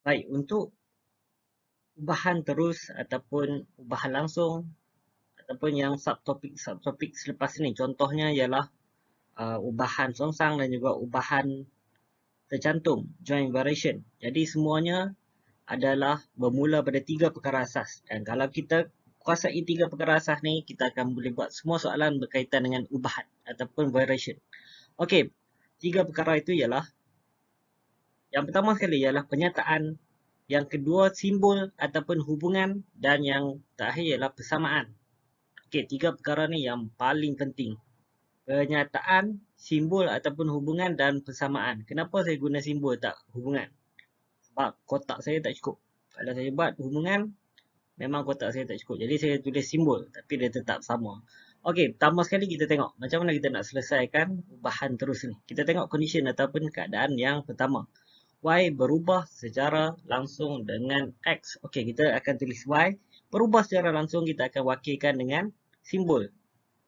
Baik, untuk ubahan terus ataupun ubahan langsung ataupun yang subtopik selepas ini, contohnya ialah ubahan songsang dan juga ubahan tercantum, joint variation. Jadi semuanya adalah bermula pada tiga perkara asas. Dan kalau kita kuasai tiga perkara asas ni, kita akan boleh buat semua soalan berkaitan dengan ubahan ataupun variation. Okey, tiga perkara itu ialah, yang pertama sekali ialah penyataan, yang kedua simbol ataupun hubungan, dan yang terakhir ialah persamaan. Okey, tiga perkara ni yang paling penting. Penyataan, simbol ataupun hubungan dan persamaan. Kenapa saya guna simbol tak hubungan? Sebab kotak saya tak cukup. Kalau saya buat hubungan, memang kotak saya tak cukup. Jadi saya tulis simbol, tapi dia tetap sama. Okey, pertama sekali kita tengok macam mana kita nak selesaikan ubahan terus ni. Kita tengok condition ataupun keadaan yang pertama. Y berubah secara langsung dengan X. Okey, kita akan tulis Y berubah secara langsung, kita akan wakilkan dengan simbol.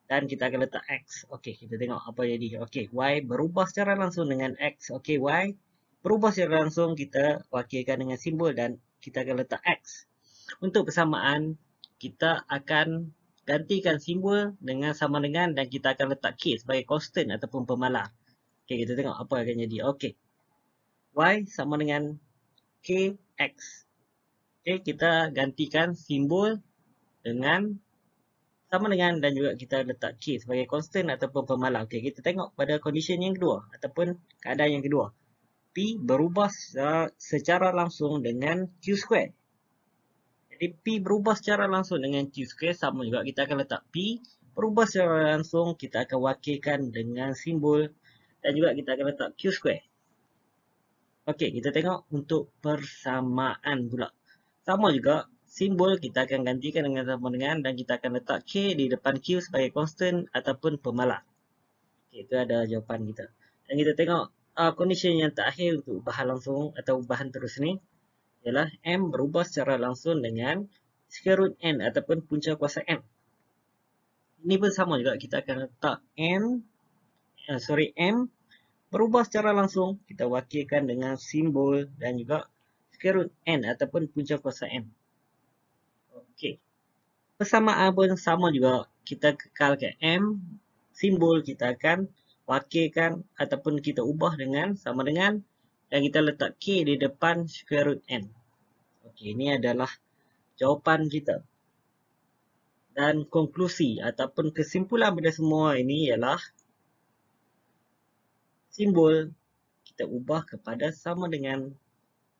Dan kita akan letak X. Okey, kita tengok apa jadi. Okey, Y berubah secara langsung dengan X. Okey, Y berubah secara langsung, kita wakilkan dengan simbol dan kita akan letak X. Untuk persamaan, kita akan gantikan simbol dengan sama dengan dan kita akan letak K sebagai constant ataupun pemalar. Okey, kita tengok apa akan jadi. Okey, Y sama dengan KX. Okey, kita gantikan simbol dengan sama dengan dan juga kita letak K sebagai constant ataupun pemalar. Okey, kita tengok pada condition yang kedua ataupun keadaan yang kedua. P berubah secara langsung dengan Q square. Jadi P berubah secara langsung dengan Q square, sama juga kita akan letak P berubah secara langsung, kita akan wakilkan dengan simbol dan juga kita akan letak Q square. Okey, kita tengok untuk persamaan pula. Sama juga, simbol kita akan gantikan dengan sama dengan dan kita akan letak K di depan Q sebagai constant ataupun pemalar. Okey, itu ada jawapan kita. Dan kita tengok condition yang terakhir untuk ubahan langsung atau ubahan terus ni ialah M berubah secara langsung dengan square root N ataupun punca kuasa N. Ini pun sama juga, kita akan letak M berubah secara langsung, kita wakilkan dengan simbol dan juga square root N ataupun punca kuasa N. Okey. Persamaan pun sama juga, kita kekalkan M, simbol kita akan wakilkan ataupun kita ubah dengan sama dengan dan kita letak K di depan square root N. Okey, ini adalah jawapan kita. Dan konklusi ataupun kesimpulan pada semua ini ialah simbol kita ubah kepada sama dengan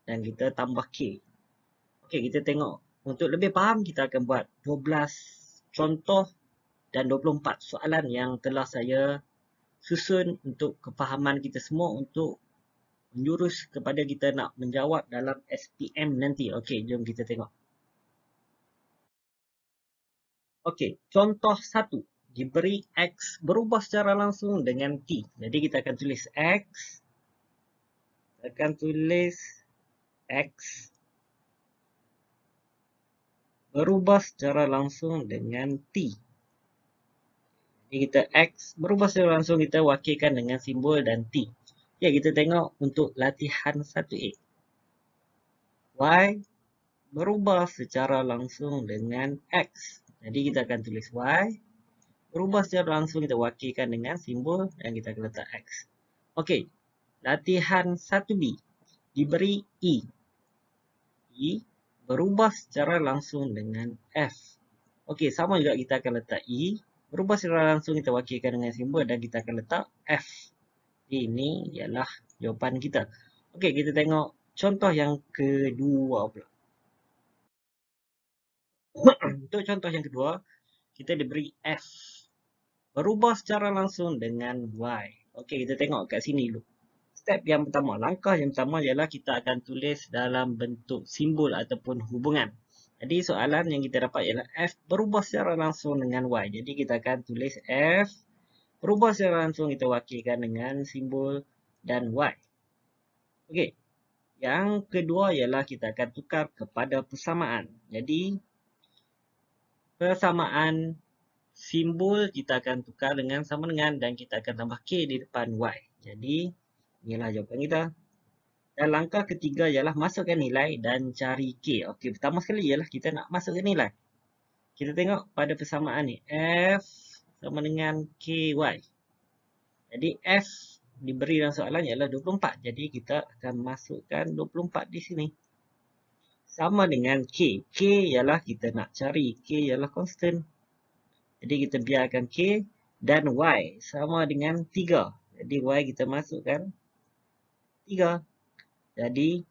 dan kita tambah K. Okey, kita tengok. Untuk lebih faham, kita akan buat 12 contoh dan 24 soalan yang telah saya susun untuk kefahaman kita semua untuk menjurus kepada kita nak menjawab dalam SPM nanti. Okey, jom kita tengok. Okey, contoh 1. Diberi X berubah secara langsung dengan T. Jadi kita akan tulis X. Berubah secara langsung dengan T. Jadi kita X berubah secara langsung, kita wakilkan dengan simbol dan T. Ya, kita tengok untuk latihan 1A. Y berubah secara langsung dengan X. Jadi kita akan tulis Y berubah secara langsung, kita wakilkan dengan simbol dan kita akan letak X. Okey, latihan 1B. Diberi E. E berubah secara langsung dengan F. Okey, sama juga kita akan letak E. Berubah secara langsung, kita wakilkan dengan simbol dan kita akan letak F. Ini ialah jawapan kita. Okey, kita tengok contoh yang kedua pula. Untuk contoh yang kedua, kita diberi F berubah secara langsung dengan Y. Okey, kita tengok kat sini dulu. Step yang pertama, langkah yang pertama ialah kita akan tulis dalam bentuk simbol ataupun hubungan. Jadi soalan yang kita dapat ialah F berubah secara langsung dengan Y. Jadi kita akan tulis F berubah secara langsung, kita wakilkan dengan simbol dan Y. Okey. Yang kedua ialah kita akan tukar kepada persamaan. Jadi persamaan simbol kita akan tukar dengan sama dengan dan kita akan tambah K di depan Y. Jadi inilah jawapan kita. Dan langkah ketiga ialah masukkan nilai dan cari K. Okey, pertama sekali ialah kita nak masukkan nilai. Kita tengok pada persamaan ni. F sama dengan KY. Jadi F diberi dalam soalan ialah 24. Jadi kita akan masukkan 24 di sini. Sama dengan K. K ialah kita nak cari. K ialah constant. Jadi kita biarkan K dan Y sama dengan 3. Jadi Y kita masukkan 3. Jadi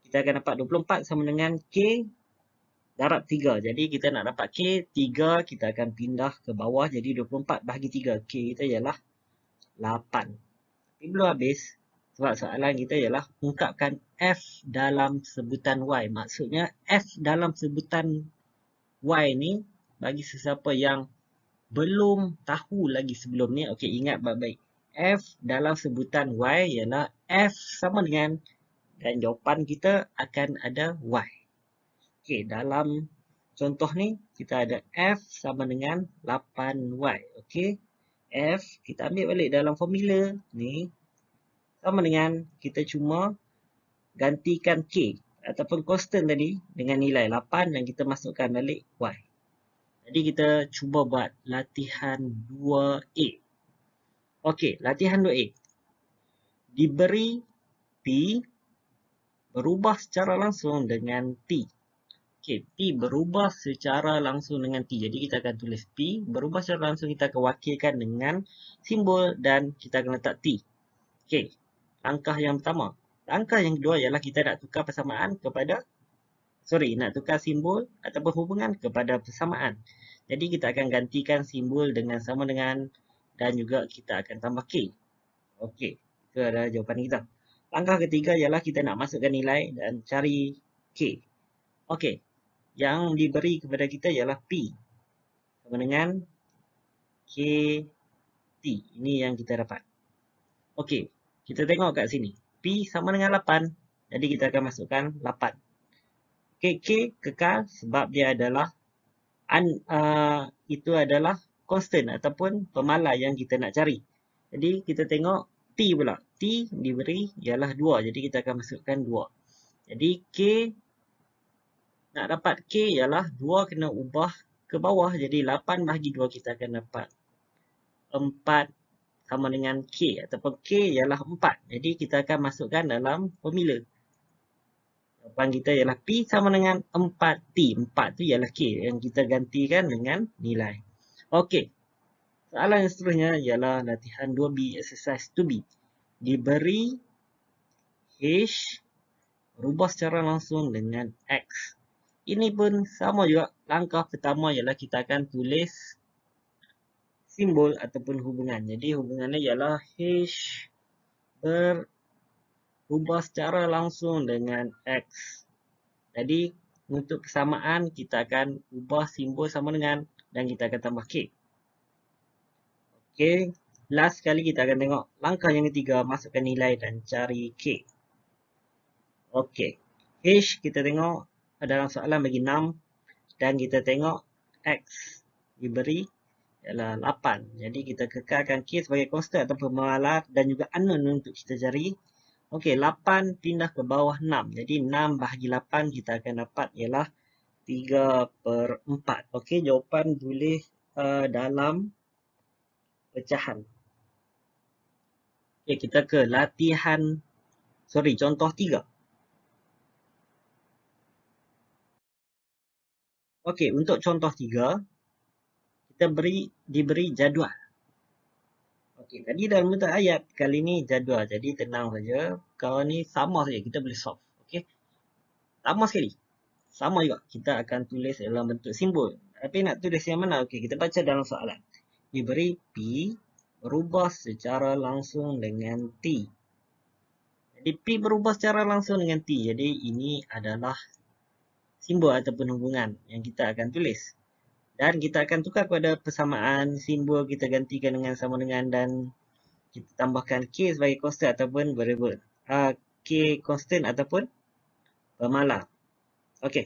kita akan dapat 24 sama dengan K darab 3. Jadi kita nak dapat K, 3 kita akan pindah ke bawah. Jadi 24 bahagi 3. K kita ialah 8. Tapi belum habis. Sebab soalan kita ialah ungkapkan F dalam sebutan Y. Maksudnya F dalam sebutan Y ni bagi sesiapa yang belum tahu lagi sebelum ni. Okey, ingat baik-baik. F dalam sebutan Y ialah F sama dengan, dan jawapan kita akan ada Y. Okey, dalam contoh ni kita ada F sama dengan 8Y. Okey, F kita ambil balik dalam formula ni sama dengan kita cuma gantikan K ataupun constant tadi dengan nilai 8 dan kita masukkan balik Y. Jadi kita cuba buat latihan 2A. Okey, latihan 2A. Diberi P berubah secara langsung dengan T. Okey, P berubah secara langsung dengan T. Jadi kita akan tulis P berubah secara langsung, kita akan wakilkan dengan simbol dan kita akan letak T. Okey, langkah yang pertama. Langkah yang kedua ialah kita nak tukar persamaan kepada, nak tukar simbol ataupun hubungan kepada persamaan. Jadi kita akan gantikan simbol dengan sama dengan dan juga kita akan tambah K. Okey, itu adalah jawapan kita. Langkah ketiga ialah kita nak masukkan nilai dan cari K. Okey, yang diberi kepada kita ialah P sama dengan KT. Ini yang kita dapat. Okey, kita tengok kat sini. P sama dengan 8. Jadi kita akan masukkan 8. Okey, K kekal sebab dia adalah itu adalah constant ataupun pemalas yang kita nak cari. Jadi kita tengok T pula. T diberi ialah 2. Jadi kita akan masukkan 2. Jadi K, nak dapat K ialah 2 kena ubah ke bawah. Jadi 8 bahagi 2 kita akan dapat 4 sama dengan K. Ataupun K ialah 4. Jadi kita akan masukkan dalam formula. Jawapan kita ialah P sama dengan 4T. 4 tu ialah K yang kita gantikan dengan nilai. Okey. Soalan yang seterusnya ialah latihan 2B, exercise 2B. Diberi H berubah secara langsung dengan X. Ini pun sama juga. Langkah pertama ialah kita akan tulis simbol ataupun hubungan. Jadi hubungannya ialah H berubah secara langsung dengan X. Jadi untuk persamaan kita akan ubah simbol sama dengan dan kita akan tambah K. Okey, last sekali kita akan tengok langkah yang ketiga, masukkan nilai dan cari K. Okey, H kita tengok dalam soalan bagi 6 dan kita tengok X diberi ialah 8. Jadi kita kekalkan K sebagai constant atau pemalas dan juga unknown untuk kita cari. Okey, 8 pindah ke bawah 6. Jadi 6 bahagi 8 kita akan dapat ialah 3/4. Okey, jawapan tulis dalam pecahan. Okey, kita ke latihan, contoh 3. Okey, untuk contoh 3, kita diberi jadual. Okey, tadi dalam bentuk ayat, kali ni jadual. Jadi tenang saja. Kalau ni sama saja, kita boleh solve. Okey. Sama sekali. Sama juga. Kita akan tulis dalam bentuk simbol. Tapi nak tulis yang mana? Okey, kita baca dalam soalan. Diberi P berubah secara langsung dengan T. Jadi P berubah secara langsung dengan T. Jadi ini adalah simbol ataupun hubungan yang kita akan tulis. Dan kita akan tukar kepada persamaan, simbol kita gantikan dengan sama dengan dan kita tambahkan K sebagai constant ataupun variable. K constant ataupun pemalas. Okey.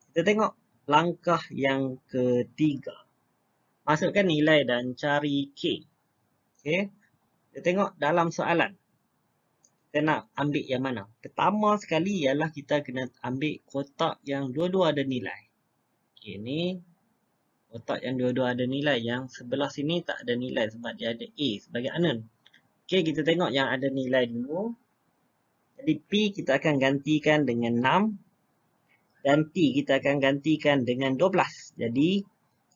Kita tengok langkah yang ketiga. Masukkan nilai dan cari K. Okey. Kita tengok dalam soalan. kita nak ambil yang mana? Pertama sekali ialah kita kena ambil kotak yang dua-dua ada nilai. Okay, ni kotak yang dua-dua ada nilai. Yang sebelah sini tak ada nilai sebab dia ada A sebagai unknown. Okay, kita tengok yang ada nilai dulu. Jadi P kita akan gantikan dengan 6. Dan T kita akan gantikan dengan 12. Jadi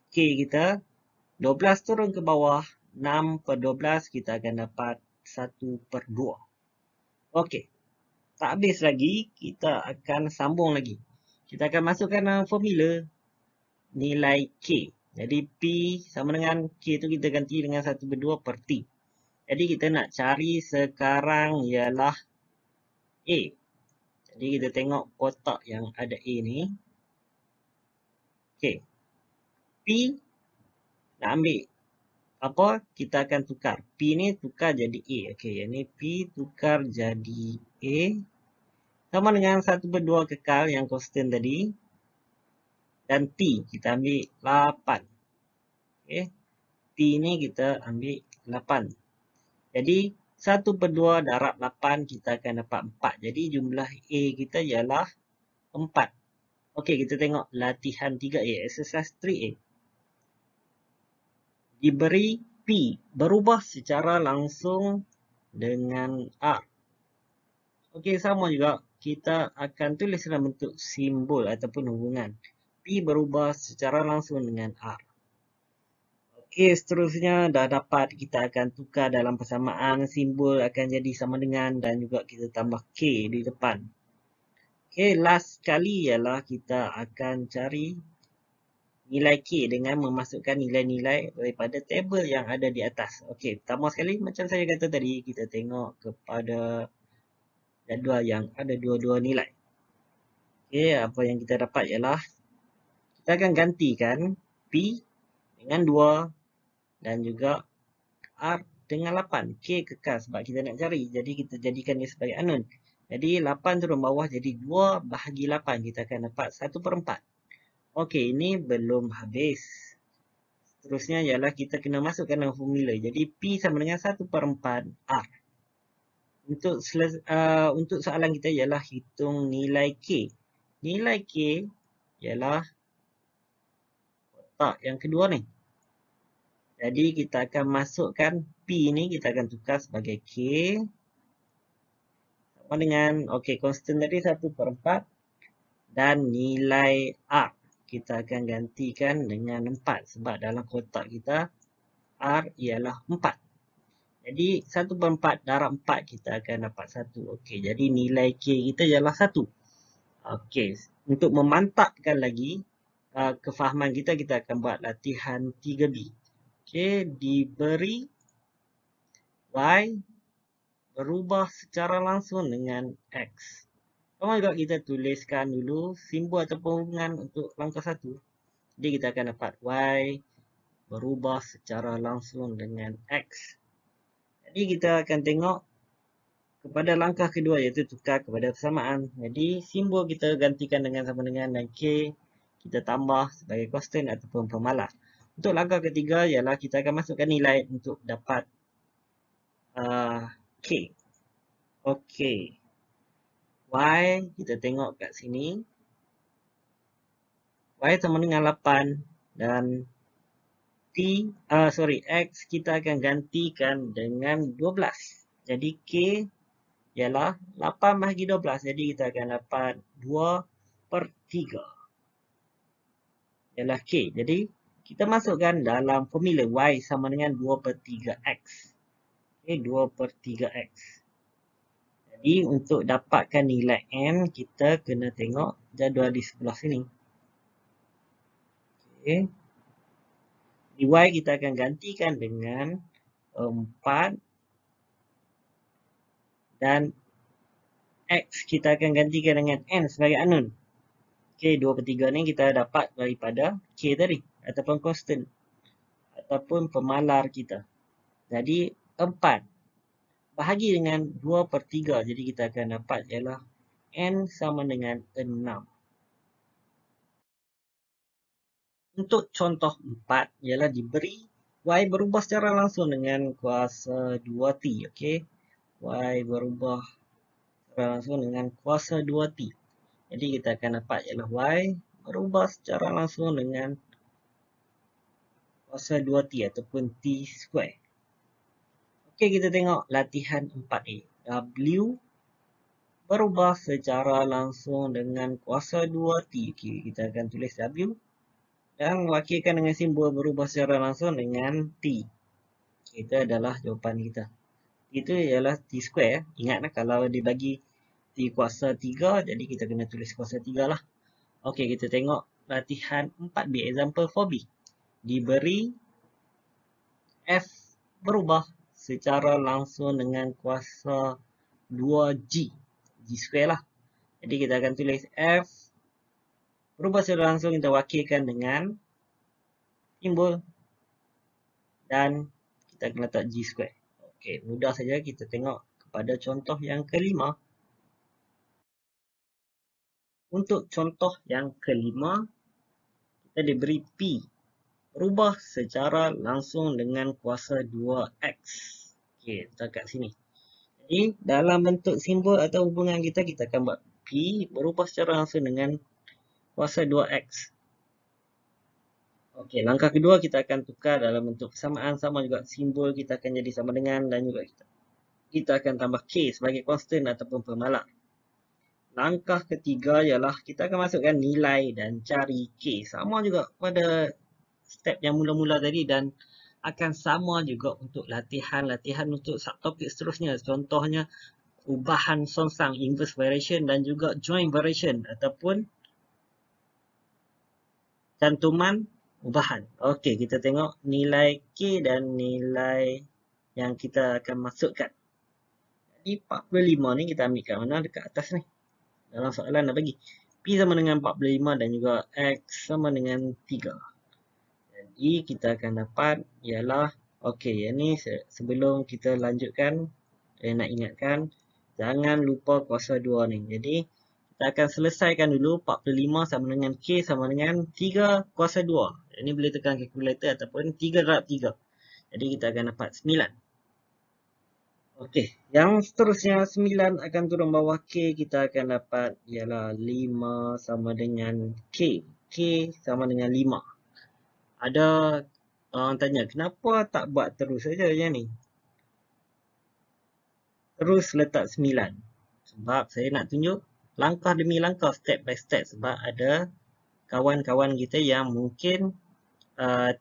K kita 12 turun ke bawah. 6 per 12 kita akan dapat 1/2. Okey. Tak habis lagi. Kita akan sambung lagi. Kita akan masukkan dalam formula nilai K. Jadi P sama dengan K tu kita ganti dengan 1/2 per T. Jadi kita nak cari sekarang ialah A. Jadi kita tengok kotak yang ada A ni. Okey. P nak ambil apa? Kita akan tukar. P ni tukar jadi A. Okey, yang ni P tukar jadi A. Sama dengan 1/2 kekal yang constant tadi. Dan T kita ambil 8. Okey. T ni kita ambil 8. Jadi 1/2 darab 8 kita akan dapat 4. Jadi jumlah A kita ialah 4. Okey, kita tengok latihan 3A, exercise 3A. Diberi P berubah secara langsung dengan R. Okey, sama juga. Kita akan tulis dalam bentuk simbol ataupun hubungan. P berubah secara langsung dengan R. Okey, seterusnya dah dapat. Kita akan tukar dalam persamaan. Simbol akan jadi sama dengan dan juga kita tambah K di depan. Okey, last kali ialah kita akan cari nilai K dengan memasukkan nilai-nilai daripada tabel yang ada di atas. Okey, pertama sekali macam saya kata tadi, kita tengok kepada jadual yang ada dua-dua nilai. Okey, apa yang kita dapat ialah kita akan gantikan P dengan 2 dan juga R dengan 8. K kekal sebab kita nak cari. Jadi kita jadikan dia sebagai unknown. Jadi 8 turun bawah jadi 2 bahagi 8. Kita akan dapat 1/4. Okey, ini belum habis. Seterusnya ialah kita kena masukkan dalam formula. Jadi P sama dengan 1/4 R. Untuk soalan kita ialah hitung nilai K. Nilai K ialah kotak yang kedua ni. Jadi kita akan masukkan P ni, kita akan tukar sebagai K. Sama dengan, okey, constant tadi 1/4. Dan nilai R kita akan gantikan dengan 4. Sebab dalam kotak kita, R ialah 4. Jadi 1/4 darab 4 kita akan dapat 1. Okey, jadi nilai K kita ialah 1. Okey, untuk memantapkan lagi kefahaman kita, kita akan buat latihan 3B. Okey, diberi Y berubah secara langsung dengan X. Sama juga kita tuliskan dulu simbol ataupun hubungan untuk langkah 1. Jadi kita akan dapat Y berubah secara langsung dengan X. Jadi kita akan tengok kepada langkah kedua iaitu tukar kepada persamaan. Jadi simbol kita gantikan dengan sama dengan dan K kita tambah sebagai constant ataupun pemalas. Untuk langkah ketiga ialah kita akan masukkan nilai untuk dapat K. Okey. Y kita tengok kat sini. Y sama dengan 8 dan X kita akan gantikan dengan 12. Jadi K ialah 8 bahagi 12. Jadi kita akan dapat 2/3. Ialah K. Jadi kita masukkan dalam formula Y sama dengan 2/3X. Okay, 2/3X. Jadi untuk dapatkan nilai N, kita kena tengok jadual di sebelah sini. Okay. Di Y kita akan gantikan dengan 4. Dan X kita akan gantikan dengan N sebagai unknown. Okay, 2/3 ni kita dapat daripada K tadi. Ataupun constant. Ataupun pemalar kita. Jadi 4. Bahagi dengan 2/3. Jadi kita akan dapat ialah N sama dengan 6. Untuk contoh 4 ialah diberi Y berubah secara langsung dengan kuasa 2T. Okay. Y berubah secara langsung dengan kuasa 2T. Jadi kita akan dapat ialah Y berubah secara langsung dengan kuasa 2T ataupun T square. Okey, kita tengok latihan 4A. W berubah secara langsung dengan kuasa 2T. Okey, kita akan tulis W dan wakilkan dengan simbol berubah secara langsung dengan T. Itu adalah jawapan kita. Itu ialah T square. Ingatlah kalau dibagi T kuasa 3, jadi kita kena tulis kuasa 3 lah. Okey, kita tengok latihan 4B, example 4B. Diberi F berubah secara langsung dengan kuasa 2G. G square lah. Jadi kita akan tulis F berubah secara langsung, kita wakilkan dengan simbol dan kita akan letak G square. Okey, mudah saja. Kita tengok kepada contoh yang kelima. Untuk contoh yang kelima, kita diberi P berubah secara langsung dengan kuasa 2X. Okey, letak kat sini. Jadi, dalam bentuk simbol atau hubungan kita akan buat P berubah secara langsung dengan kuasa 2X. Okey, langkah kedua kita akan tukar dalam bentuk persamaan, sama juga simbol kita akan jadi sama dengan, dan juga kita akan tambah K sebagai constant ataupun pemalar. Langkah ketiga ialah kita akan masukkan nilai dan cari K. Sama juga pada step yang mula-mula tadi dan akan sama juga untuk latihan-latihan untuk subtopik seterusnya. Contohnya ubahan songsang, inverse variation dan juga joint variation ataupun cantuman ubahan. Okey, kita tengok nilai K dan nilai yang kita akan masukkan. Jadi 45 ni kita ambil kat mana? Dekat atas ni. Dalam soalan dah bagi P sama dengan 45 dan juga X sama dengan 3. Jadi kita akan dapat ialah, okey, yang ni sebelum kita lanjutkan, saya nak ingatkan jangan lupa kuasa 2 ni. Jadi kita akan selesaikan dulu 45 sama dengan K sama dengan 3 kuasa 2. Ini boleh tekan kalkulator ataupun 3 darab 3. Jadi kita akan dapat 9. Okey, yang seterusnya 9 akan turun bawah K, kita akan dapat ialah 5 sama dengan K. K sama dengan 5. Ada orang tanya, kenapa tak buat terus saja yang ni? Terus letak 9. Sebab saya nak tunjuk langkah demi langkah, step by step. Sebab ada kawan-kawan kita yang mungkin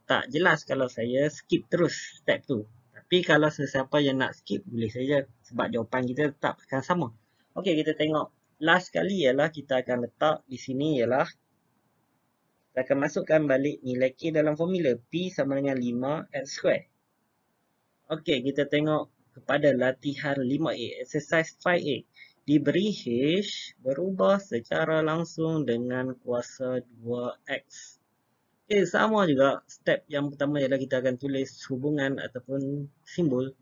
tak jelas kalau saya skip terus step tu. Tapi kalau sesiapa yang nak skip, boleh saja. Sebab jawapan kita tetap akan sama. Okey, kita tengok. Last kali ialah kita akan letak di sini ialah kita akan masukkan balik nilai K dalam formula. P sama dengan 5 X square. Okey, kita tengok kepada latihan 5A, exercise 5A. Diberi H berubah secara langsung dengan kuasa 2X. Okay, sama juga. Step yang pertama ialah kita akan tulis hubungan ataupun simbol.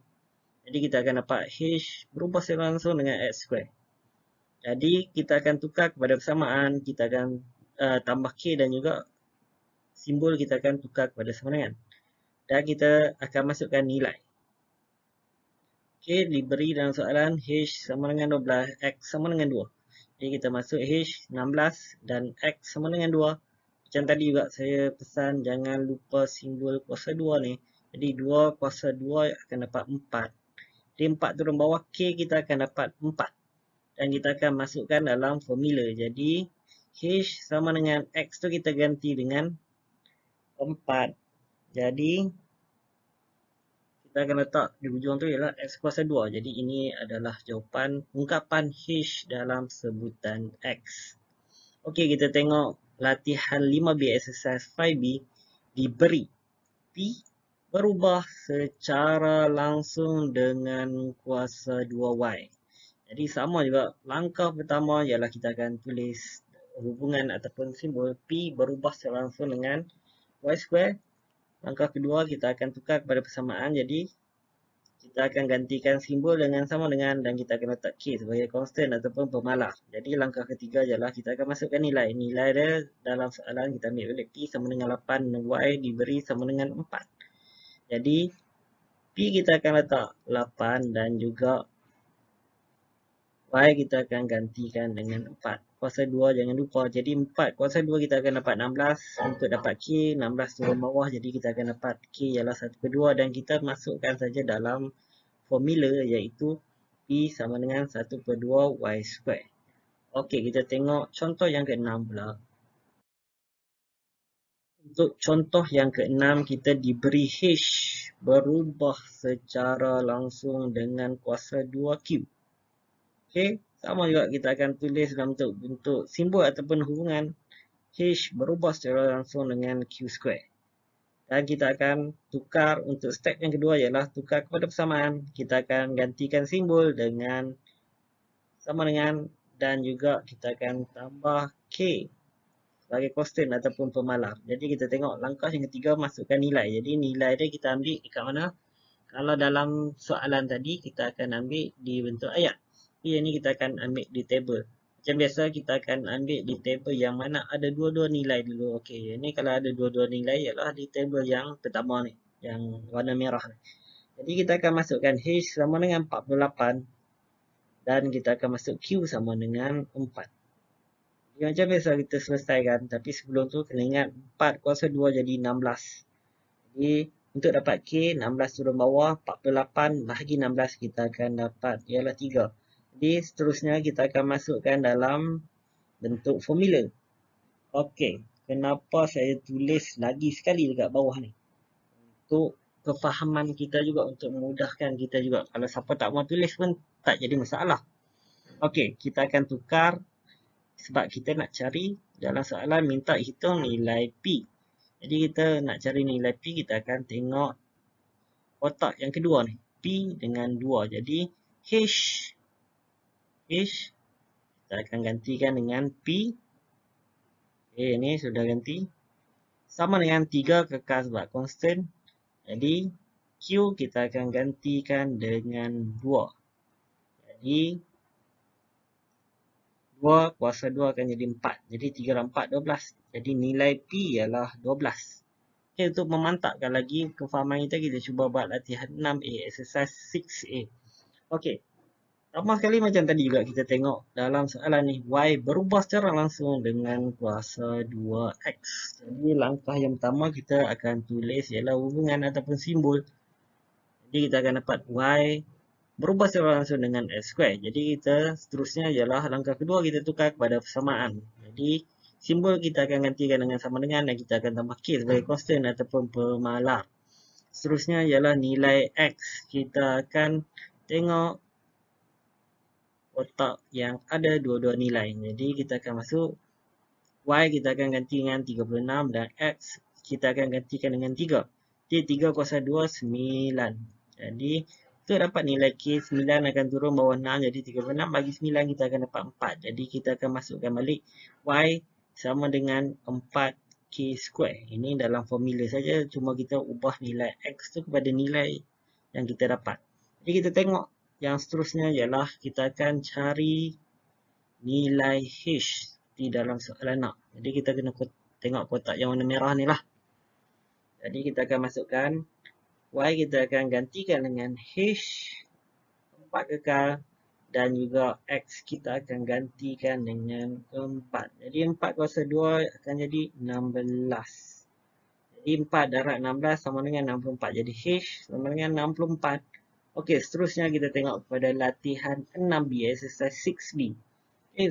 Jadi kita akan dapat H berubah secara langsung dengan X square. Jadi kita akan tukar kepada persamaan. Kita akan tambah K dan juga simbol kita akan tukar kepada sama dengan. Dan kita akan masukkan nilai. Okay, diberi dalam soalan H sama dengan 12, X sama dengan 2. Jadi kita masuk H 16 dan X sama dengan 2. Macam tadi juga saya pesan jangan lupa simbol kuasa 2 ni. Jadi 2 kuasa 2 akan dapat 4. Jadi 4 turun bawah K kita akan dapat 4. Dan kita akan masukkan dalam formula. Jadi H sama dengan X tu kita ganti dengan 4. Jadi kita akan letak di hujung tu ialah X kuasa 2. Jadi ini adalah jawapan ungkapan H dalam sebutan X. Okey, kita tengok latihan 5B, exercise 5B. Diberi P berubah secara langsung dengan kuasa 2Y. Jadi sama juga. Langkah pertama ialah kita akan tulis hubungan ataupun simbol P berubah secara langsung dengan Y square. Langkah kedua kita akan tukar kepada persamaan. Jadi kita akan gantikan simbol dengan sama dengan dan kita akan letak K sebagai constant ataupun pemalar. Jadi langkah ketiga ialah kita akan masukkan nilai. Nilai dia dalam soalan kita ambil balik P sama dengan 8 dan Y diberi sama dengan 4. Jadi P kita akan letak 8 dan juga Y kita akan gantikan dengan 4. Kuasa 2 jangan lupa. Jadi 4 kuasa 2 kita akan dapat 16. Untuk dapat K, 16 turun bawah. Jadi kita akan dapat K ialah 1/2. Dan kita masukkan saja dalam formula iaitu P sama dengan 1/2 Y square. Okey, kita tengok contoh yang ke-6 pula. Untuk contoh yang ke-6, kita diberi H berubah secara langsung dengan kuasa 2Q. Okey, sama juga kita akan tulis dalam bentuk simbol ataupun hubungan. H berubah secara langsung dengan Q square. Dan kita akan tukar untuk step yang kedua ialah tukar kepada persamaan. Kita akan gantikan simbol dengan sama dengan dan juga kita akan tambah K sebagai constant ataupun pemalar. Jadi kita tengok langkah yang ketiga masukkan nilai. Jadi nilai dia kita ambil dekat mana? Kalau dalam soalan tadi kita akan ambil di bentuk ayat. Yang ni kita akan ambil di table. Macam biasa kita akan ambil di table yang mana ada dua-dua nilai dulu. Okey, ini kalau ada dua-dua nilai ialah di table yang pertama ni, yang warna merah ni. Jadi kita akan masukkan H sama dengan 48 dan kita akan masuk Q sama dengan 4. Yang macam biasa kita selesaikan, tapi sebelum tu kena ingat 4 kuasa 2 jadi 16. Jadi untuk dapat K, 16 turun bawah, 48 bahagi 16 kita akan dapat ialah 3. Jadi seterusnya kita akan masukkan dalam bentuk formula. Okey, kenapa saya tulis lagi sekali dekat bawah ni? Untuk kefahaman kita juga, untuk memudahkan kita juga. Kalau siapa tak mau tulis pun tak jadi masalah. Okey, kita akan tukar sebab kita nak cari dalam soalan minta hitung nilai P. Jadi kita nak cari nilai P, kita akan tengok kotak yang kedua ni. P dengan 2. Jadi H kita akan gantikan dengan P. Okay, ni sudah ganti. Sama dengan 3 kekal sebab constant. Jadi Q kita akan gantikan dengan 2. Jadi 2 kuasa 2 akan jadi 4. Jadi 3 dan 4, 12. Jadi nilai P ialah 12. Okay, untuk memantapkan lagi kefahaman kita cuba buat latihan 6A, exercise 6A. Okey. Sama sekali macam tadi juga kita tengok dalam soalan ni, Y berubah secara langsung dengan kuasa 2X. Jadi langkah yang pertama kita akan tulis ialah hubungan ataupun simbol. Jadi kita akan dapat Y berubah secara langsung dengan X square. Jadi kita seterusnya ialah langkah kedua kita tukar kepada persamaan. Jadi simbol kita akan gantikan dengan sama dengan dan kita akan tambah K sebagai constant ataupun pemalar. Seterusnya ialah nilai X. Kita akan tengok kotak yang ada dua-dua nilai. Jadi kita akan masuk Y kita akan ganti dengan 36 dan X kita akan gantikan dengan 3. Jadi 3 kuasa 2, 9. Jadi untuk dapat nilai K, 9 akan turun bawah 6. Jadi 36 bagi 9 kita akan dapat 4. Jadi kita akan masukkan balik Y sama dengan 4K square. Ini dalam formula saja, cuma kita ubah nilai X tu kepada nilai yang kita dapat. Jadi kita tengok yang seterusnya ialah kita akan cari nilai H di dalam soalan nak. Jadi kita kena tengok kotak yang warna merah ni lah. Jadi kita akan masukkan Y kita akan gantikan dengan H 4 kekal dan juga X kita akan gantikan dengan 4. Jadi 4 kuasa 2 akan jadi 16. Jadi 4 darab 16 sama dengan 64. Jadi H sama dengan 64. Okey, seterusnya kita tengok pada latihan 6B, exercise 6B.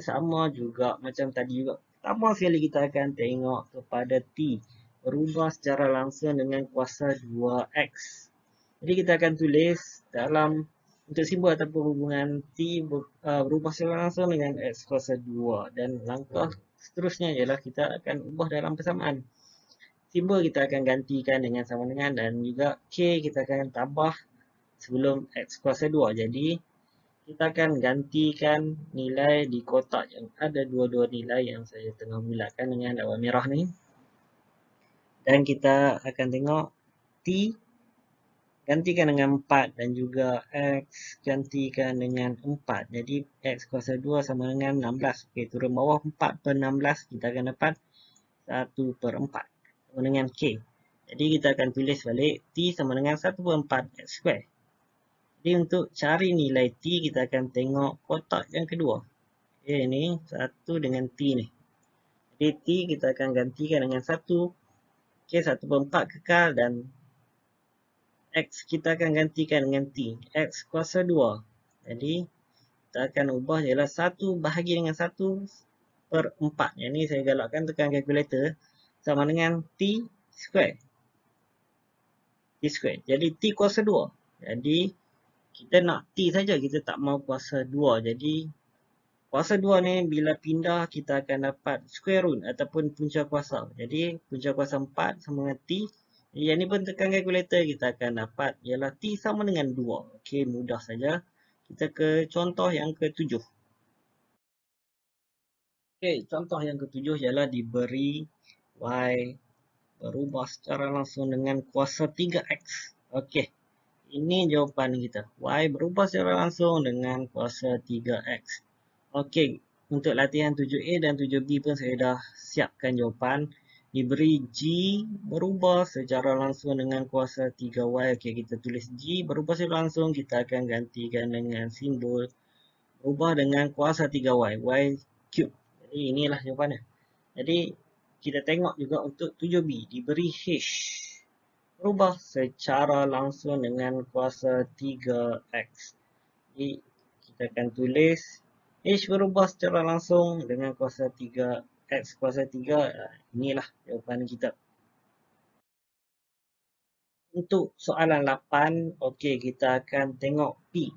Sama juga macam tadi juga. Pertama sekali kita akan tengok kepada T. Berubah secara langsung dengan kuasa 2X. Jadi kita akan tulis dalam untuk simbol ataupun hubungan T berubah secara langsung dengan X kuasa 2. Dan langkah seterusnya ialah kita akan ubah dalam persamaan. Simbol kita akan gantikan dengan sama dengan dan juga K kita akan tambah sebelum X kuasa 2. Jadi kita akan gantikan nilai di kotak yang ada dua-dua nilai yang saya tengah mulakan dengan lawan merah ni. Dan kita akan tengok T gantikan dengan 4 dan juga X gantikan dengan 4. Jadi X kuasa 2 sama dengan 16. Okey, turun bawah 4 per 16 kita akan dapat 1 per 4 sama dengan K. Jadi kita akan tulis balik T sama dengan 1 per 4 X square. Jadi untuk cari nilai T, kita akan tengok kotak yang kedua. Okay, ni 1 dengan T ni. Jadi T kita akan gantikan dengan 1. Okay, 1/4 kekal dan X kita akan gantikan dengan T. X kuasa 2. Jadi kita akan ubah ialah 1 bahagi dengan 1/4. Yang ni saya galakkan tekan kalkulator. Sama dengan T square. T square. Jadi T kuasa 2. Jadi kita nak T saja, kita tak mau kuasa 2. Jadi kuasa 2 ni bila pindah kita akan dapat square root ataupun punca kuasa. Jadi punca kuasa 4 sama dengan T. Yang ni pun tekan kalkulator, kita akan dapat ialah T sama dengan 2. Okey, mudah saja. Kita ke contoh yang ke-7. Okey, contoh yang ke-7 ialah diberi Y berubah secara langsung dengan kuasa 3X. Okey, ini jawapan kita. Y berubah secara langsung dengan kuasa 3X. Okey, untuk latihan 7A dan 7B pun saya dah siapkan jawapan. Diberi G berubah secara langsung dengan kuasa 3Y. Okey, kita tulis G berubah secara langsung. Kita akan gantikan dengan simbol berubah dengan kuasa 3Y. Y cube. Jadi inilah jawapannya. Jadi kita tengok juga untuk 7B. Diberi H berubah secara langsung dengan kuasa 3X. Jadi kita akan tulis H berubah secara langsung dengan kuasa 3X kuasa 3. Inilah jawapan kita. Untuk soalan 8, okey, kita akan tengok P.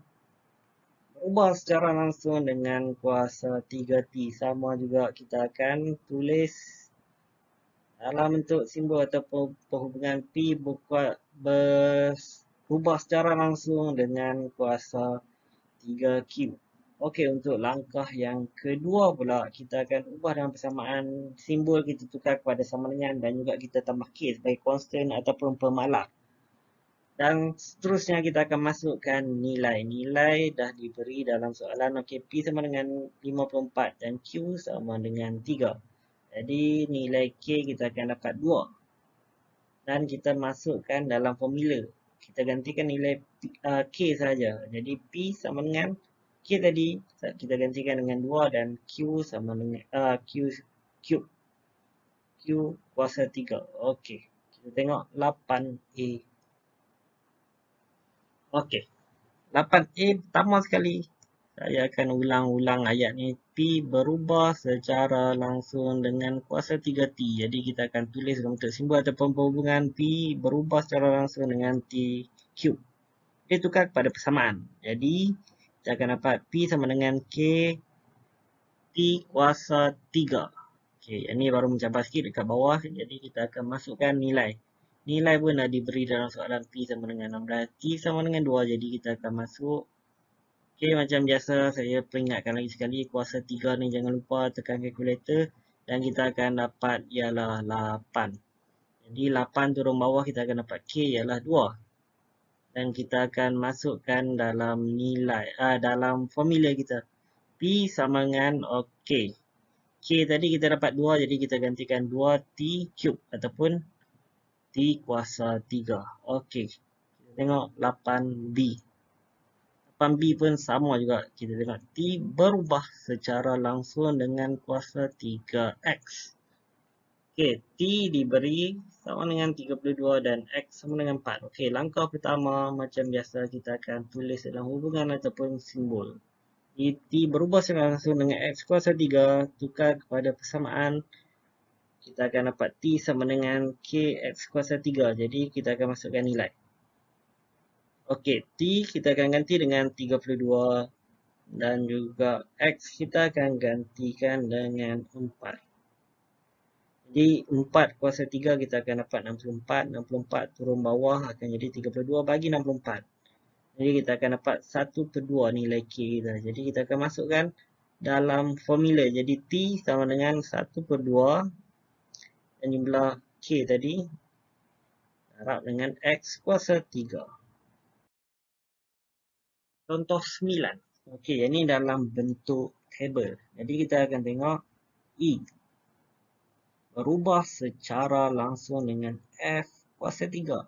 Berubah secara langsung dengan kuasa 3T. Sama juga kita akan tulis dalam bentuk simbol ataupun perhubungan P berubah secara langsung dengan kuasa 3Q. Okey, untuk langkah yang kedua pula, kita akan ubah dalam persamaan simbol kita tukar kepada sama dengan dan juga kita tambah K sebagai constant ataupun pemalar. Dan seterusnya kita akan masukkan nilai. Nilai dah diberi dalam soalan. Okey, P sama dengan 54 dan Q sama dengan 3. Jadi nilai K kita akan dapat 2. Dan kita masukkan dalam formula. Kita gantikan nilai K saja. Jadi P sama dengan K tadi kita gantikan dengan 2 dan Q sama dengan Q kuasa 3. Okey. Kita tengok 8A. Okey. 8A pertama sekali. Saya akan ulang-ulang ayat ni. P berubah secara langsung dengan kuasa 3T. Jadi kita akan tulis dalam bentuk simbol ataupun perhubungan P berubah secara langsung dengan T cube. Dia tukar kepada persamaan. Jadi kita akan dapat P sama dengan K T kuasa 3. Okey, yang ni baru mencabar sikit dekat bawah. Jadi kita akan masukkan nilai. Nilai pun dah diberi dalam soalan P sama dengan 16. T sama dengan 2. Jadi kita akan masuk. Okey, macam biasa saya peringatkan lagi sekali. Kuasa 3 ni jangan lupa tekan kalkulator. Dan kita akan dapat ialah 8. Jadi 8 turun bawah kita akan dapat K ialah 2. Dan kita akan masukkan dalam nilai, dalam formula kita. P sama dengan, okey. K tadi kita dapat 2, jadi kita gantikan 2T cube ataupun T kuasa 3. Okey. Kita tengok 8B. 8B pun sama juga. Kita tengok T berubah secara langsung dengan kuasa 3X. Okey, T diberi sama dengan 32 dan X sama dengan 4. Okey, langkah pertama macam biasa kita akan tulis dalam hubungan ataupun simbol. T berubah secara langsung dengan X kuasa 3, tukar kepada persamaan. Kita akan dapat T sama dengan KX kuasa 3. Jadi kita akan masukkan nilai. Okey, T kita akan ganti dengan 32 dan juga X kita akan gantikan dengan 4. Jadi 4 kuasa 3 kita akan dapat 64. 64 turun bawah akan jadi 32 bagi 64. Jadi kita akan dapat 1/2 nilai K kita. Jadi kita akan masukkan dalam formula. Jadi T sama dengan 1/2 dan jumlah K tadi darab dengan X kuasa 3. Contoh 9. Okey, ini dalam bentuk tabel. Jadi kita akan tengok E berubah secara langsung dengan F kuasa 3.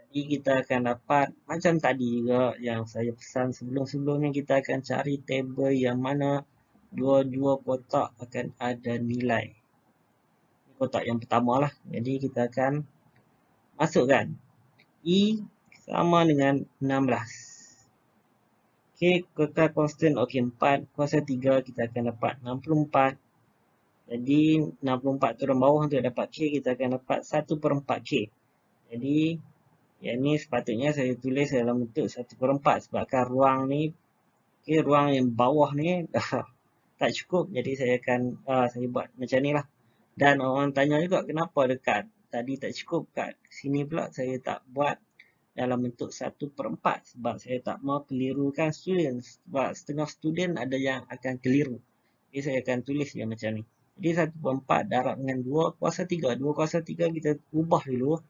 Jadi kita akan dapat macam tadi juga yang saya pesan sebelum-sebelumnya, kita akan cari table yang mana dua-dua kotak akan ada nilai. Kotak yang pertama lah. Jadi kita akan masukkan E sama dengan 16. Okey, kekal constant. Okey, 4 kuasa 3 kita akan dapat 64. Jadi 64 turun bawah untuk dapat K, kita akan dapat 1/4 K. Jadi yang ni sepatutnya saya tulis dalam bentuk 1/4 sebabkan ruang ni, okay, ruang yang bawah ni dah tak cukup. Jadi saya akan saya buat macam ni lah. Dan orang tanya juga kenapa dekat tadi tak cukup, kat sini pula saya tak buat dalam bentuk 1/4 sebab saya tak mau kelirukan student, sebab setengah student ada yang akan keliru. Jadi saya akan tulis dia macam ni. Jadi 1/4 darab dengan 2 kuasa 3. 2 kuasa 3 kita ubah dulu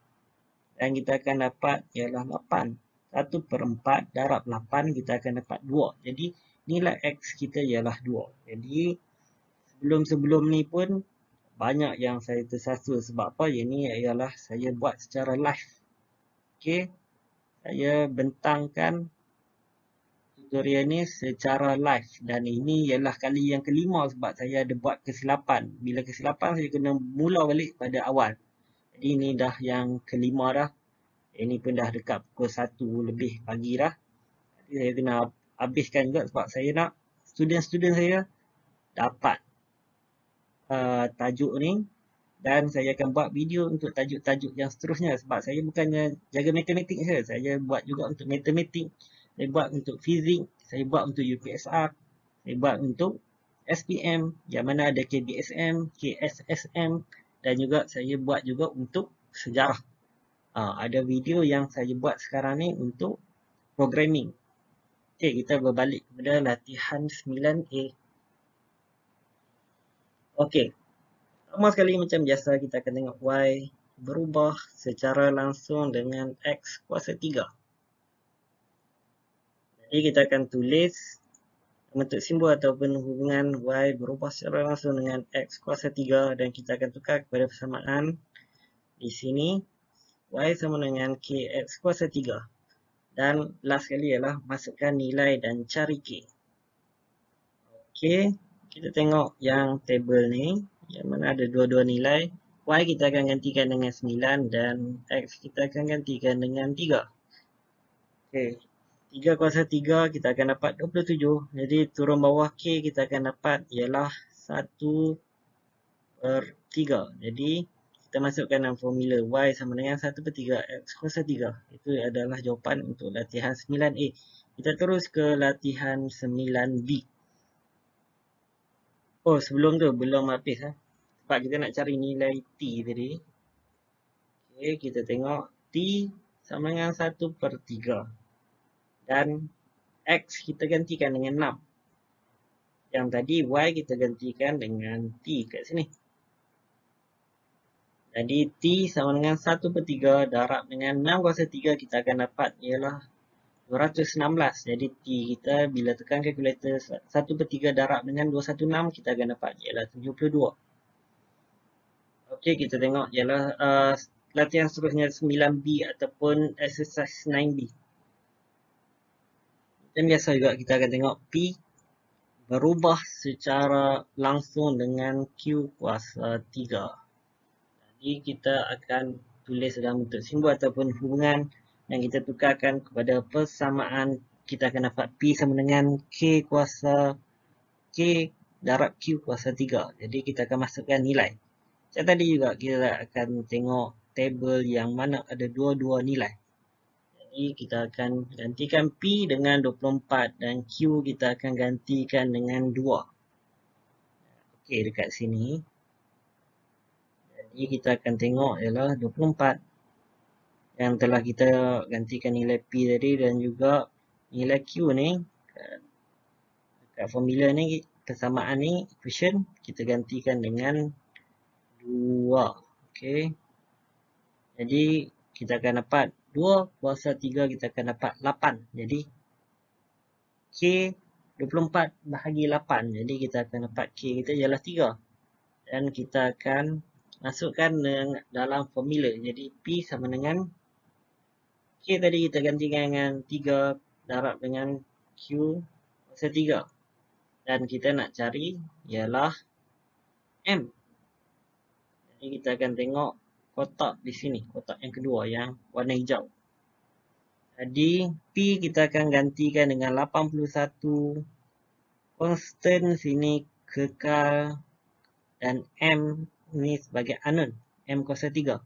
dan kita akan dapat ialah 8. 1/4 darab 8 kita akan dapat 2. Jadi nilai X kita ialah 2. Jadi sebelum-sebelum ni pun banyak yang saya tersasul sebab apa? Yang ni ialah saya buat secara live. Okey. Saya bentangkan tutorial ni secara live dan ini ialah kali yang kelima sebab saya ada buat kesilapan. Bila kesilapan saya kena mula balik pada awal. Jadi ini dah yang kelima dah. Ini pun dah dekat pukul 1 lebih pagi dah. Jadi saya kena habiskan juga sebab saya nak student-student saya dapat tajuk ni, dan saya akan buat video untuk tajuk-tajuk yang seterusnya sebab saya bukannya jaga matematik saja, saya buat juga untuk matematik, saya buat untuk fizik, saya buat untuk UPSR, saya buat untuk SPM yang mana ada KBSM, KSSM, dan juga saya buat juga untuk sejarah. Ada video yang saya buat sekarang ni untuk programming. Okey, kita berbalik kepada latihan 9A. Okey, pertama sekali macam biasa kita akan tengok Y berubah secara langsung dengan X kuasa 3. Jadi kita akan tulis bentuk simbol ataupun hubungan Y berubah secara langsung dengan X kuasa 3 dan kita akan tukar kepada persamaan di sini. Y sama dengan KX kuasa 3. Dan last sekali ialah masukkan nilai dan cari K. Okey, kita tengok yang table ni yang mana ada dua-dua nilai. Y kita akan gantikan dengan 9 dan X kita akan gantikan dengan 3. Okey, 3 kuasa 3 kita akan dapat 27. Jadi turun bawah K kita akan dapat ialah 1/3. Jadi kita masukkan dalam formula Y sama dengan 1/3 X kuasa 3. Itu adalah jawapan untuk latihan 9A. Kita terus ke latihan 9B. Oh, sebelum tu belum habis lah. Sebab kita nak cari nilai T tadi. Okay, kita tengok T sama dengan 1/3. Dan X kita gantikan dengan 6. Yang tadi Y kita gantikan dengan T kat sini. Jadi T sama dengan 1/3 darab dengan 6 kuasa 3 kita akan dapat ialah 216. Jadi T kita bila tekan kalkulator 1/3 darab dengan 216 kita akan dapat ialah 72. Okey, kita tengok ialah latihan seterusnya 9B ataupun exercise 9B. Dan biasa juga kita akan tengok P berubah secara langsung dengan Q kuasa 3. Jadi kita akan tulis dalam bentuk simbol ataupun hubungan dan kita tukarkan kepada persamaan. Kita akan dapat P sama dengan K kuasa K darab Q kuasa 3. Jadi kita akan masukkan nilai. Macam tadi juga kita akan tengok table yang mana ada dua-dua nilai. Jadi kita akan gantikan P dengan 24 dan Q kita akan gantikan dengan 2. Okey, dekat sini. Jadi kita akan tengok ialah 24 yang telah kita gantikan nilai P tadi dan juga nilai Q ni. Dekat formula ni, persamaan ni, equation, kita gantikan dengan 2. Okey. Jadi kita akan dapat 2 kuasa 3 kita akan dapat 8. Jadi K 24 bahagi 8. Jadi kita akan dapat K kita ialah 3. Dan kita akan masukkan dalam formula. Jadi P sama dengan K tadi kita gantikan dengan 3 darab dengan Q kuasa 3. Dan kita nak cari ialah M. Jadi kita akan tengok kotak di sini. Kotak yang kedua yang warna hijau. Jadi P kita akan gantikan dengan 81. Constant sini kekal. Dan M ni sebagai unknown. M kuasa 3.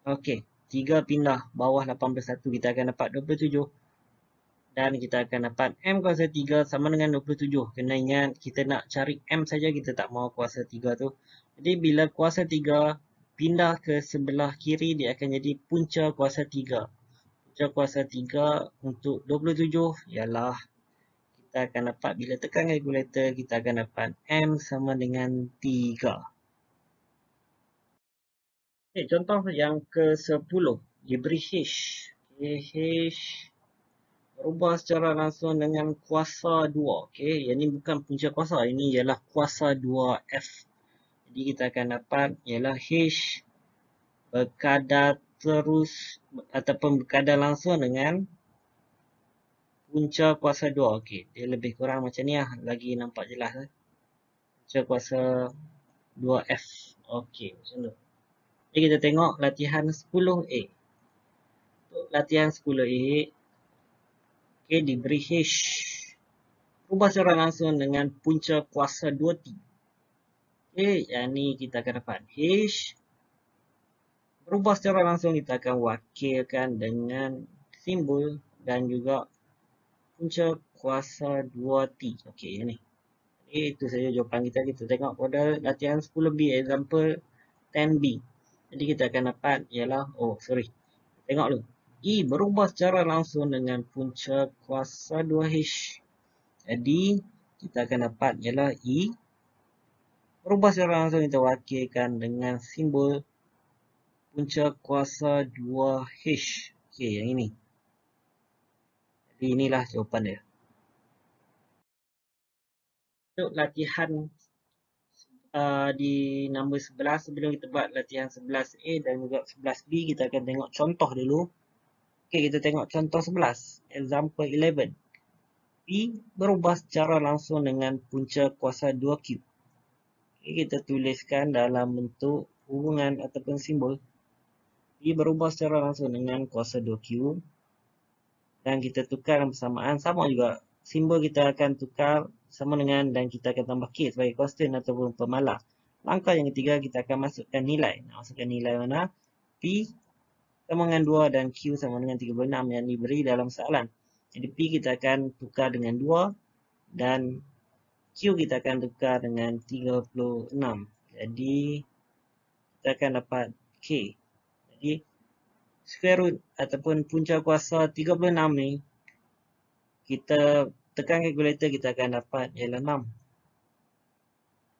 Okey. 3 pindah bawah 81. Kita akan dapat 27. Dan kita akan dapat M kuasa 3 sama dengan 27. Kena ingat kita nak cari M saja, kita tak mahu kuasa 3 tu. Jadi bila kuasa 3 pindah ke sebelah kiri, dia akan jadi punca kuasa 3. Punca kuasa 3 untuk 27 ialah kita akan dapat, bila tekan kalkulator, kita akan dapat M sama dengan 3. Okay, contoh yang ke-10. Diberi H. Okay, H berubah secara langsung dengan kuasa 2. Okey, yang ni bukan punca kuasa, ini ialah kuasa 2F. Jadi kita akan dapat ialah H berkadar terus ataupun berkadar langsung dengan punca kuasa 2. Okey, dia lebih kurang macam ni lah, lagi nampak jelas. Punca kuasa 2F. Okey, macam tu. Jadi kita tengok latihan 10A. Untuk latihan 10A, okey, diberi H. Ubah secara langsung dengan punca kuasa 2T. Okey, yang ni kita akan dapat H. Berubah secara langsung kita akan wakilkan dengan simbol dan juga punca kuasa 2T. Okey, yang ni. Jadi, itu saja jawapan kita. Kita tengok pada latihan 10B, example 10B. Jadi kita akan dapat ialah, tengok dulu. E berubah secara langsung dengan punca kuasa 2H. Jadi, kita akan dapat ialah E berubah secara langsung kita wakilkan dengan simbol punca kuasa 2H. Okey, yang ini. Jadi, inilah jawapan dia. Untuk latihan di nombor 11, sebelum kita buat latihan 11A dan juga 11B, kita akan tengok contoh dulu. Okey, kita tengok contoh 11. Example 11. P berubah secara langsung dengan punca kuasa 2Q. Okay, kita tuliskan dalam bentuk hubungan ataupun simbol. P berubah secara langsung dengan kuasa 2Q. Dan kita tukar persamaan. Sama juga. Simbol kita akan tukar sama dengan dan kita akan tambah K sebagai constant ataupun pemalas. Langkah yang ketiga, kita akan masukkan nilai. Masukkan nilai mana? P sama dengan 2 dan Q sama dengan 36 yang diberi dalam soalan. Jadi P kita akan tukar dengan 2 dan Q kita akan tukar dengan 36. Jadi kita akan dapat K. Jadi square root ataupun punca kuasa 36 ni, kita tekan kalkulator, kita akan dapat ialah 6.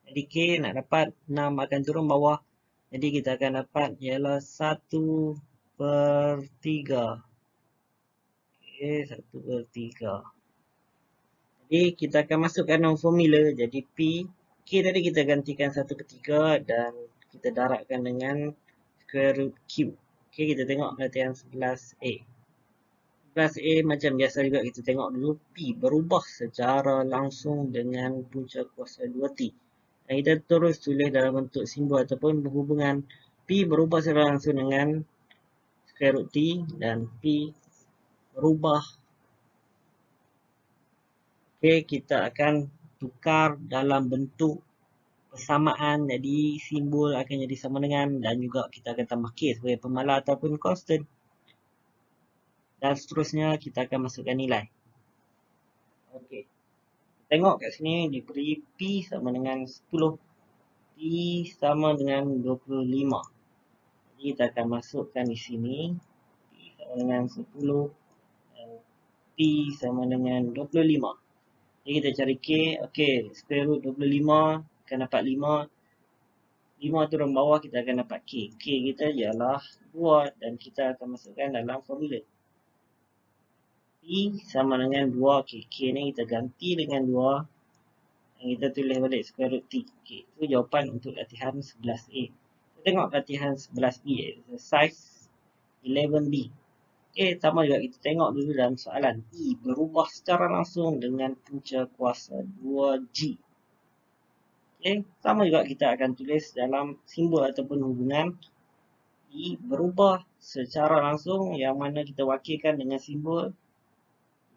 Jadi K nak dapat 6 akan turun bawah. Jadi kita akan dapat ialah 1/3. Okay, 1/3. Jadi kita akan masukkan dalam formula. Jadi P, K tadi kita gantikan 1/3 dan kita darabkan dengan square root Q. Okay, kita tengok latihan 11A. 11A macam biasa juga, kita tengok dulu P berubah secara langsung dengan punca kuasa 2T. Dan kita terus tulis dalam bentuk simbol ataupun berhubungan. P berubah secara langsung dengan square root T dan P berubah. Okay, kita akan tukar dalam bentuk persamaan. Jadi simbol akan jadi sama dengan dan juga kita akan tambah K sebagai pemalas ataupun constant. Dan seterusnya kita akan masukkan nilai. Okey. Tengok kat sini diberi P sama dengan 10. P sama dengan 25. Jadi kita akan masukkan di sini. P sama dengan 10. Dan P sama dengan 25. Jadi kita cari K. Okey, square root 25 akan dapat 5. 5 turun bawah kita akan dapat K. K kita ialah 2 dan kita akan masukkan dalam formula. P sama dengan 2. Okay, K ni kita ganti dengan 2. Dan kita tulis balik square root T. Okay, itu jawapan untuk latihan 11A. Kita tengok latihan 11B, exercise 11B. Sama juga kita tengok dulu dalam soalan. E berubah secara langsung dengan punca kuasa 2G. Sama juga kita akan tulis dalam simbol ataupun hubungan. E berubah secara langsung yang mana kita wakilkan dengan simbol.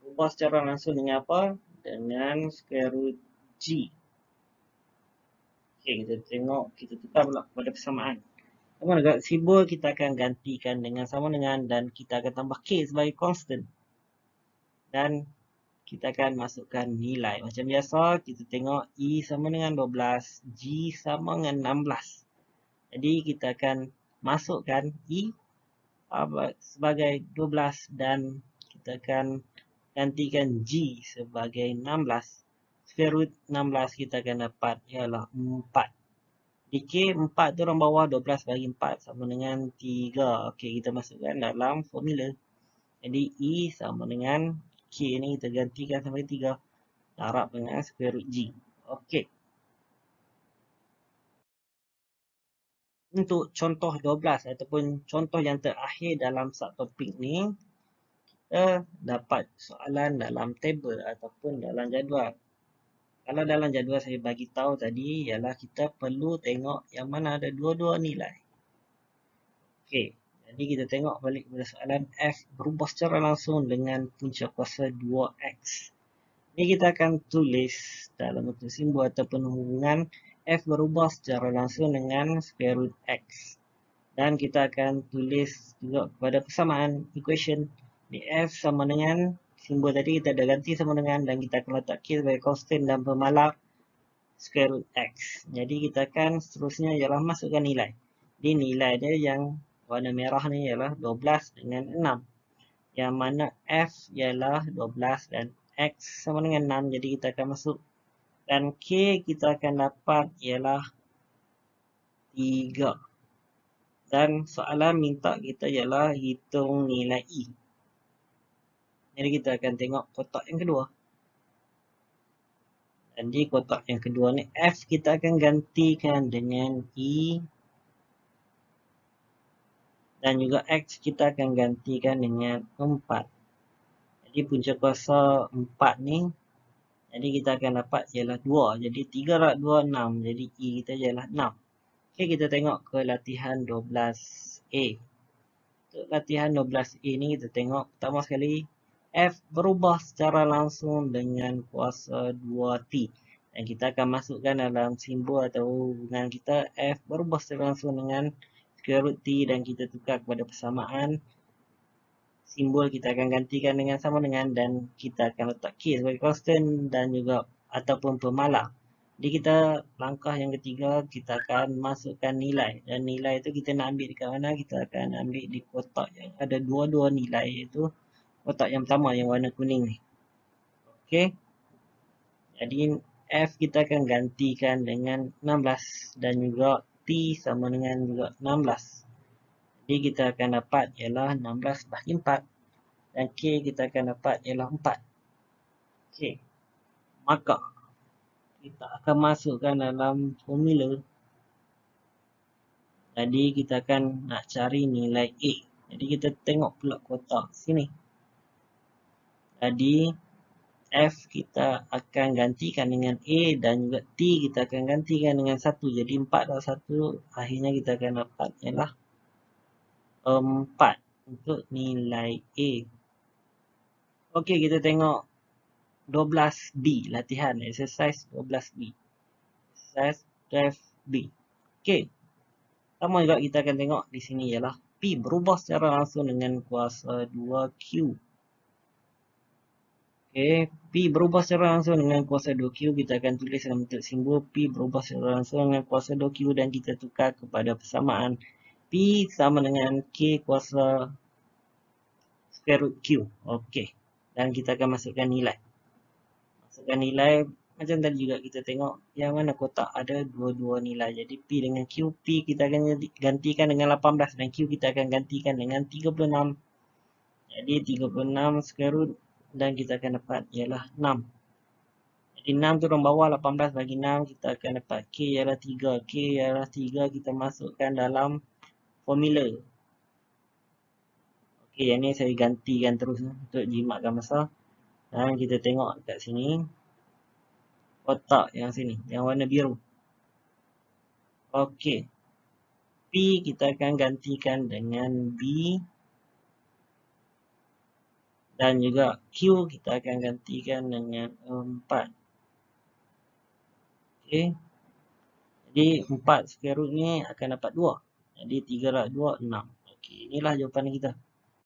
Berubah secara langsung dengan apa? Dengan square root G. Kita tengok, kita tukar pula pada persamaan. Sama juga simbol kita akan gantikan dengan sama dengan dan kita akan tambah K sebagai constant. Dan kita akan masukkan nilai. Macam biasa, kita tengok E sama dengan 12, G sama dengan 16. Jadi, kita akan masukkan E sebagai 12 dan kita akan gantikan G sebagai 16. Square root 16 kita akan dapat ialah 4. Di K, 4 tu orang bawah, 12 bagi 4 sama dengan 3. Okey, kita masukkan dalam formula. Jadi, E sama dengan K ni kita gantikan sampai 3. Darab dengan square root G. Okey. Untuk contoh 12 ataupun contoh yang terakhir dalam subtopik ni, kita dapat soalan dalam table ataupun dalam jadual. Kalau dalam jadual saya bagi tahu tadi, ialah kita perlu tengok yang mana ada dua-dua nilai. Okey. Jadi kita tengok balik pada soalan F berubah secara langsung dengan punca kuasa 2X. Ini kita akan tulis dalam bentuk simbol ataupun hubungan F berubah secara langsung dengan square root X. Dan kita akan tulis juga kepada persamaan equation di F sama dengan simbol tadi kita dah ganti sama dengan dan kita akan letak K sebagai constant dan pemalar square root X. Jadi kita akan seterusnya ialah masukkan nilai. Di nilai dia yang warna merah ni ialah 12 dengan 6. Yang mana F ialah 12 dan X sama dengan 6. Jadi kita akan masuk. Dan K kita akan dapat ialah 3. Dan soalan minta kita ialah hitung nilai E. Jadi kita akan tengok kotak yang kedua. Dan di kotak yang kedua ni F kita akan gantikan dengan E. Dan juga X kita akan gantikan dengan 4. Jadi punca kuasa 4 ni. Jadi kita akan dapat ialah 2. Jadi 3 darab 2, 6. Jadi E kita ialah 6. Okey, kita tengok ke latihan 12A. Untuk latihan 12A ni kita tengok pertama sekali. F berubah secara langsung dengan kuasa 2T. Dan kita akan masukkan dalam simbol atau hubungan kita. F berubah secara langsung dengan square root T dan kita tukar kepada persamaan. Simbol kita akan gantikan dengan sama dengan dan kita akan letak K sebagai constant dan juga ataupun pemalar. Jadi kita langkah yang ketiga kita akan masukkan nilai dan nilai itu kita nak ambil dekat mana? Kita akan ambil di kotak yang ada dua-dua nilai iaitu kotak yang pertama yang warna kuning ni. Okey. Jadi F kita akan gantikan dengan 16 dan juga T sama dengan juga 16. Jadi kita akan dapat ialah 16 bahagi 4. Dan K kita akan dapat ialah 4. Okey. Maka kita akan masukkan dalam formula. Jadi kita akan nak cari nilai A. Jadi kita tengok pula kotak sini. Jadi F kita akan gantikan dengan A dan juga T kita akan gantikan dengan 1. Jadi 4 darab 1 akhirnya kita akan dapat ialah 4 untuk nilai A. Okey, kita tengok 12B latihan exercise 12B. Exercise 12B. Okey. Sama juga kita akan tengok di sini ialah P berubah secara langsung dengan kuasa 2Q. Okey, P berubah secara langsung dengan kuasa 2Q. Kita akan tulis dalam bentuk simbol P berubah secara langsung dengan kuasa 2Q dan kita tukar kepada persamaan P sama dengan K kuasa square root Q. Okey. Dan kita akan masukkan nilai. Masukkan nilai macam tadi juga kita tengok yang mana kotak ada dua-dua nilai. Jadi P dengan Q, P kita akan gantikan dengan 18 dan Q kita akan gantikan dengan 36. Jadi 36 square root dan kita akan dapat ialah 6. Jadi 6 tu orang bawah 18 bagi 6 kita akan dapat K ialah 3. K ialah 3 kita masukkan dalam formula. Okay, yang ni saya gantikan terus untuk jimatkan masa. Dan kita tengok kat sini. Kotak yang sini, yang warna biru. Okey. P kita akan gantikan dengan B. Dan juga Q kita akan gantikan dengan 4. Okey. Jadi 4 square root ni akan dapat 2. Jadi 3 × 2, 6. Okey, inilah jawapan kita.